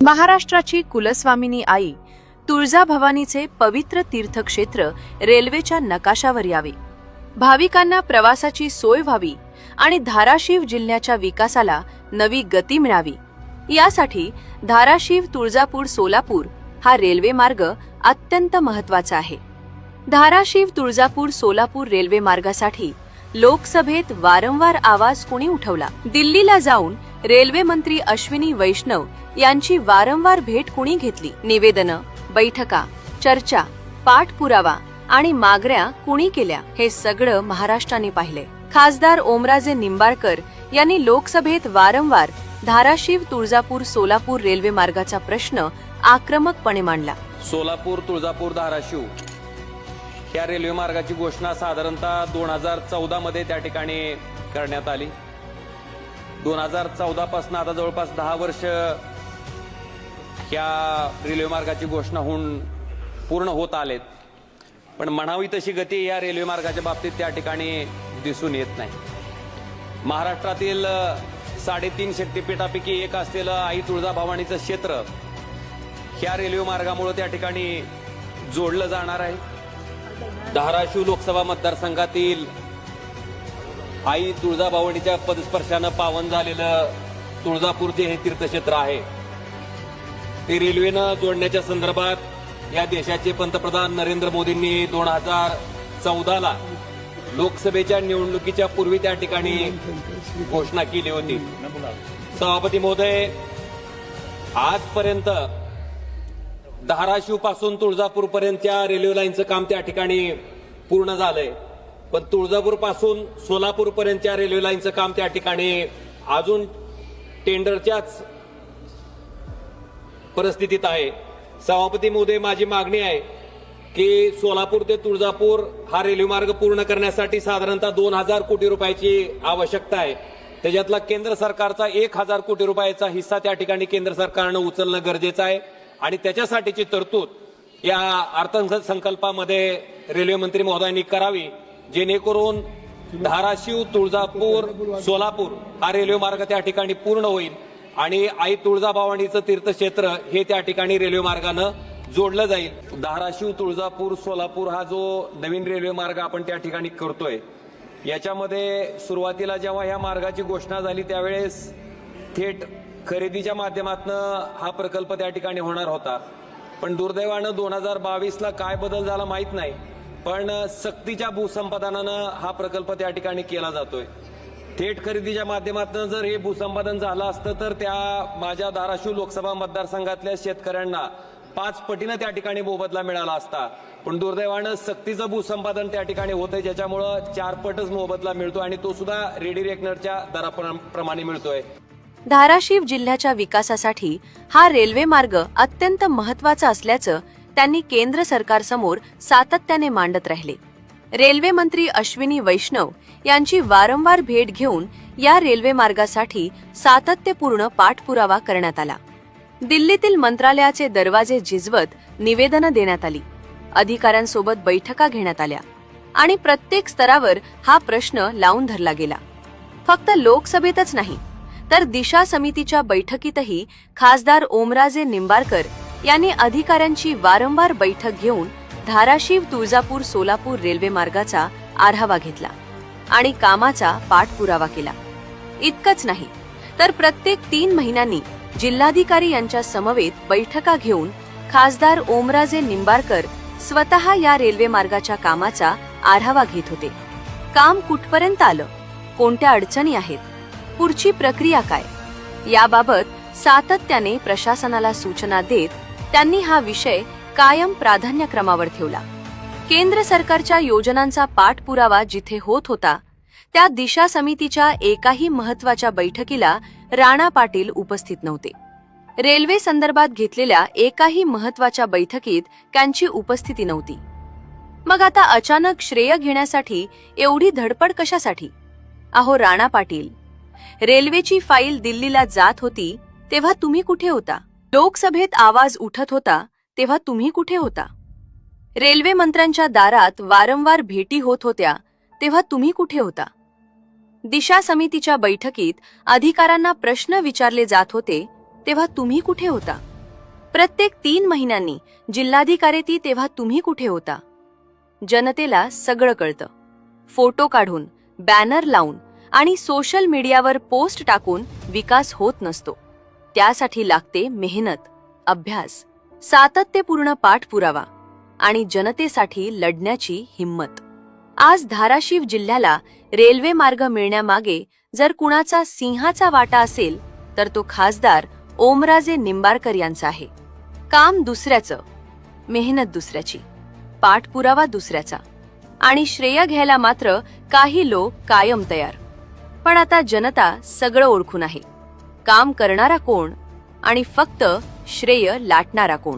महाराष्ट्राची कुलस्वामिनी आई तुळजाभवानीचे पवित्र तीर्थक्षेत्र रेल्वेच्या नकाशावर यावे, भाविकांना प्रवासाची सोय व्हावी आणि धाराशिव जिल्ह्याच्या विकासाला नवी गती मिळावी यासाठी धाराशिव तुळजापूर सोलापूर हा रेल्वे मार्ग अत्यंत महत्त्वाचा आहे। धाराशिव तुळजापूर सोलापूर रेल्वे मार्गासाठी लोकसभेत वारंवार आवाज कोणी उठवला? दिल्लीला जाऊन रेल्वे मंत्री अश्विनी वैष्णव यांची वारंवार भेट कोणी घेतली? निवेदनं, बैठका, चर्चा, पाठपुरावा आणि मागण्या कोणी केल्या? हे सगळं महाराष्ट्राने पाहिले। खासदार ओमराजे निंबाळकर यांनी लोकसभेत वारंवार धाराशिव तुळजापूर सोलापूर रेल्वे मार्गाचा प्रश्न आक्रमकपणे मांडला। सोलापूर तुळजापूर धाराशिव या रेल्वे मार्गाची घोषणा साधारणतः 2014 मध्ये त्या ठिकाणी करण्यात आली। 2014 पासून आता जवळपास 10 वर्ष या रेल्वे मार्गाची घोषणा होऊन पूर्ण होत आलेत, पण म्हणावी तशी गती या रेल्वे मार्गाच्या बाबतीत त्या ठिकाणी दिसून येत नाही। महाराष्ट्रातील 3.5 शक्तिपीठापैकी एक असलेलं आई तुळजाभवानीचं क्षेत्र ह्या रेल्वे मार्गामुळे त्या ठिकाणी जोडलं जाणार आहे। धाराशिव लोकसभा मतदारसंघातील आई तुळजाभवानीच्या पदस्पर्शानं पावन झालेलं तुळजापूर जे हे तीर्थक्षेत्र आहे ते रेल्वेनं जोडण्याच्या संदर्भात या देशाचे पंतप्रधान नरेंद्र मोदींनी 2014ला लोकसभेच्या निवडणुकीच्या पूर्वी त्या ठिकाणी घोषणा केली होती। सभापती महोदय, आजपर्यंत धाराशिव पासून तुळजापूर पर्यंतच्या रेल्वे लाईनचं काम त्या ठिकाणी पूर्ण झालंय, पण तुळजापूर पासून सोलापूर पर्यंतच्या रेल्वे लाईनचं काम त्या ठिकाणी अजून टेंडरच्याच परिस्थितीत आहे। सभापती महोदय, माझी मागणी आहे की सोलापूर ते तुळजापूर हा रेल्वे मार्ग पूर्ण करण्यासाठी साधारणतः 2000 कोटी रुपयाची आवश्यकता आहे। त्याच्यातला केंद्र सरकारचा 1000 कोटी रुपयाचा हिस्सा त्या ठिकाणी केंद्र सरकारनं उचलणं गरजेचं आहे आणि त्याच्यासाठीची तरतूद या अर्थसंकल्पामध्ये रेल्वे मंत्री महोदयांनी करावी, जेणेकरून धाराशिव तुळजापूर सोलापूर हा रेल्वे मार्ग त्या ठिकाणी पूर्ण होईल आणि आई तुळजाभवानीचं तीर्थक्षेत्र हे त्या ठिकाणी रेल्वे मार्गानं जोडलं जाईल। धाराशिव तुळजापूर सोलापूर हा जो नवीन रेल्वे मार्ग आपण त्या ठिकाणी करतोय, याच्यामध्ये सुरुवातीला जेव्हा या मार्गाची घोषणा झाली त्यावेळेस थेट खरेदीच्या माध्यमातून हा प्रकल्प त्या ठिकाणी होणार होता, पण दुर्दैवानं 2022ला काय बदल झाला माहित नाही, पण सक्तीच्या भूसंपादनानं हा प्रकल्प त्या ठिकाणी केला जातोय। थेट खरेदीच्या माध्यमातून जर हे भूसंपादन झालं असतं तर त्या माझ्या धाराशिव लोकसभा मतदारसंघातल्या शेतकऱ्यांना 5 पटीनं त्या ठिकाणी मोबदला मिळाला असता, पण दुर्दैवानं सक्तीचं भूसंपादन त्या ठिकाणी होतंय, ज्याच्यामुळं 4 पटच मोबदला मिळतो आणि तो सुद्धा रेडी रेकनरच्या दराप्रमाणे मिळतोय। धाराशिव जिल्ह्याच्या विकासासाठी हा रेल्वे मार्ग अत्यंत महत्त्वाचा असल्याचं त्यांनी केंद्र सरकारसमोर सातत्याने मांडत राहिले। रेल्वे मंत्री अश्विनी वैष्णव यांची वारंवार भेट घेऊन या रेल्वे मार्गासाठी सातत्यपूर्ण पाठपुरावा करण्यात आला। दिल्लीतील मंत्रालयाचे दरवाजे झिजवत निवेदनं देण्यात आली, अधिकाऱ्यांसोबत बैठका घेण्यात आल्या आणि प्रत्येक स्तरावर हा प्रश्न लावून धरला गेला। फक्त लोकसभेतच नाही तर दिशा समितीच्या बैठकीतही खासदार ओमराजे निंबाळकर यांनी अधिकाऱ्यांची वारंवार बैठक घेऊन धाराशिव तुळजापूर सोलापूर रेल्वे मार्गाचा आढावा घेतला आणि कामाचा पाठपुरावा केला। इतकंच नाही तर प्रत्येक 3 महिन्यांनी जिल्हाधिकारी यांच्या समवेत बैठका घेऊन खासदार ओमराजे निंबाळकर स्वतः या रेल्वे मार्गाच्या कामाचा आढावा घेत होते। काम कुठपर्यंत आलं, कोणत्या अडचणी आहेत, पुढची प्रक्रिया काय, याबाबत सातत्याने प्रशासनाला सूचना देत त्यांनी हा विषय कायम प्राधान्यक्रमावर ठेवला। केंद्र सरकारच्या योजनांचा पाठपुरावा जिथे होत होता त्या दिशा समितीच्या एकाही महत्त्वाच्या बैठकीला राणा पाटील उपस्थित नव्हते। रेल्वे संदर्भात घेतलेल्या एकाही महत्त्वाच्या बैठकीत त्यांची उपस्थिती नव्हती। मग आता अचानक श्रेय घेण्यासाठी एवढी धडपड कशासाठी? अहो राणा पाटील, रेल्वेची फाईल दिल्लीला जात होती तेव्हा तुम्ही कुठे होता? लोकसभेत आवाज उठत होता तेव्हा तुम्ही कुठे होता? रेल्वे मंत्र्यांच्या दारात वारंवार भेटी होत होत्या तेव्हा तुम्ही कुठे होता? दिशा समितीच्या बैठकीत अधिकाऱ्यांना प्रश्न विचारले जात होते तेव्हा तुम्ही कुठे होता? प्रत्येक 3 महिन्यांनी जिल्हाधिकारी ती तेव्हा तुम्ही कुठे होता? जनतेला सगळं कळतं. फोटो काढून, बॅनर लावून आणि सोशल मीडियावर पोस्ट टाकून विकास होत नसतो. त्यासाठी लागते मेहनत, अभ्यास, सातत्यपूर्ण पाठपुरावा आणि जनतेसाठी लढण्याची हिंमत. आज धाराशिव जिल्ह्याला रेल्वे मार्ग मिळण्यामागे जर कुणाचा सिंहाचा वाटा असेल तर तो खासदार ओमराजे निंबाळकर यांचा आहे. काम दुसऱ्याचं, मेहनत दुसऱ्याची, पाठपुरावा दुसऱ्याचा आणि श्रेय घ्यायला मात्र काही लोक कायम तयार. पण आता जनता सगळं ओळखून आहे. काम करणारा कोण आणि फक्त श्रेय लाटणारा कोण.